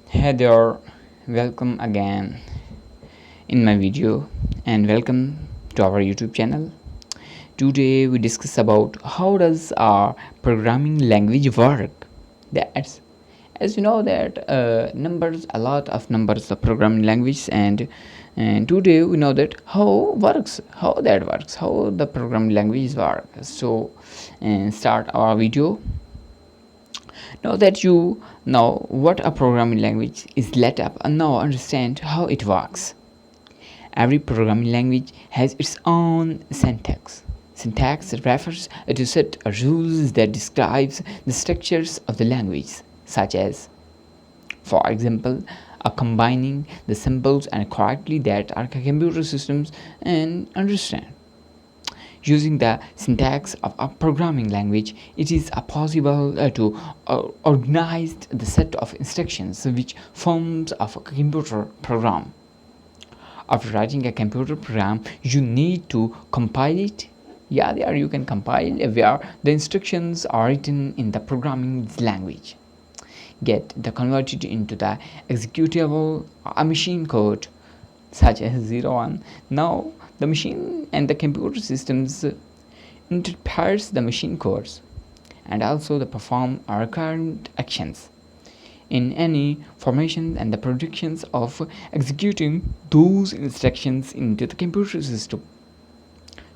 Hey there, welcome again in my video and welcome to our YouTube channel. Today we discuss about how does our programming language work. That's as you know that numbers, a lot of numbers of programming language, and today we know that how the programming languages work. So and start our video. Now that you know what a programming language is, let up and now understand how it works. Every programming language has its own syntax. Syntax refers to set of rules that describes the structures of the language, such as, for example, combining the symbols and correctly that our computer systems and understand. Using the syntax of a programming language, it is possible to organize the set of instructions which forms of a computer program. After writing a computer program, you need to compile it. Yeah, there you can compile where the instructions are written in the programming language. Get the converted into the executable machine code such as 01. Now the machine and the computer systems interprets the machine codes and also the perform recurrent actions in any formation and the predictions of executing those instructions into the computer system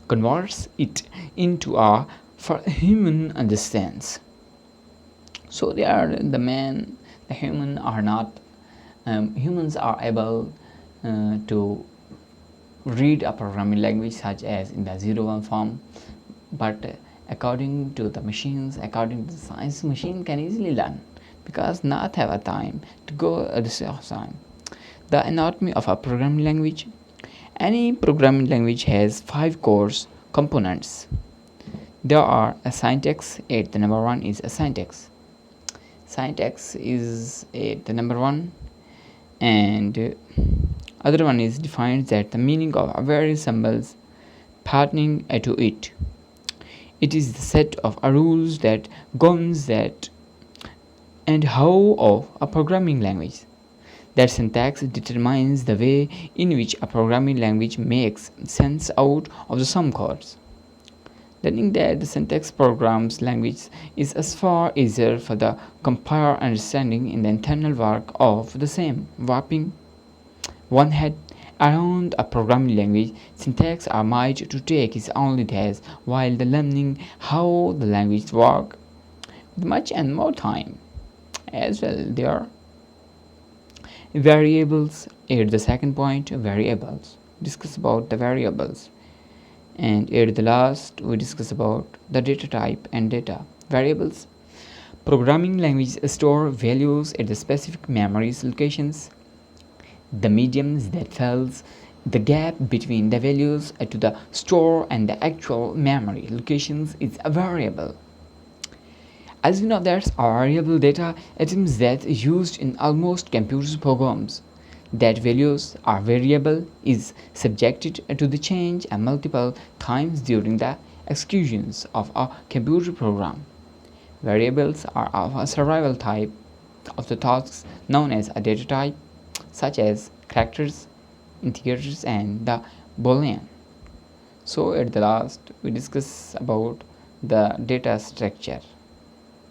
converts it into a for human understands. So they are the human are not humans are able to read a programming language such as in the 01 form, but according to the machines, according to the science, machine can easily learn because not have a time to go this time. The anatomy of a programming language. Any programming language has five core components. There are a syntax. The number one is a syntax. Syntax is the number one, and other one is defines that the meaning of various symbols patterning to it. It is the set of rules that governs that and how of a programming language. That syntax determines the way in which a programming language makes sense out of the sum codes. Learning that the syntax programs language is as far easier for the compiler understanding in the internal work of the same. Wrapping one head around a programming language syntax are made to take its only days, while the learning how the language works with much and more time. As well, there are variables. At the second point, variables. Discuss about the variables. And at the last, we discuss about the data type and data. Variables. Programming language store values at the specific memory locations. The mediums that fills the gap between the values to the store and the actual memory locations is a variable. As we know, there's variable data items that used in almost computer programs. That values are variable is subjected to the change and multiple times during the executions of a computer program. Variables are of a survival type of the tasks known as a data type, such as characters, integers, and the Boolean. So at the last, we discuss about the data structure.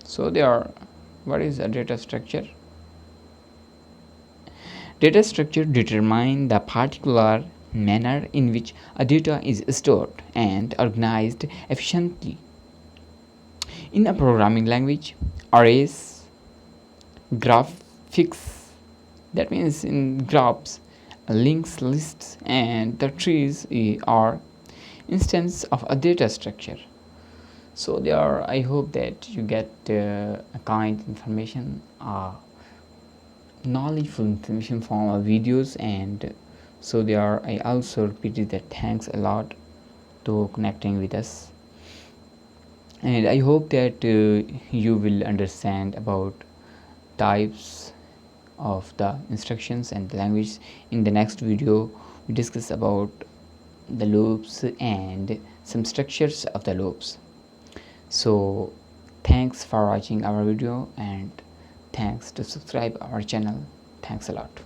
So what is a data structure? Data structure determine the particular manner in which a data is stored and organized efficiently. In a programming language, arrays, graphics, that means in graphs, links, lists, and the trees are instance of a data structure. So I hope that you get a kind information, knowledgeful information from our videos, and so I also repeated that thanks a lot to connecting with us, and I hope that you will understand about types of the instructions and the language. In the next video, we discuss about the loops and some structures of the loops. So thanks for watching our video, and thanks to subscribe our channel. Thanks a lot.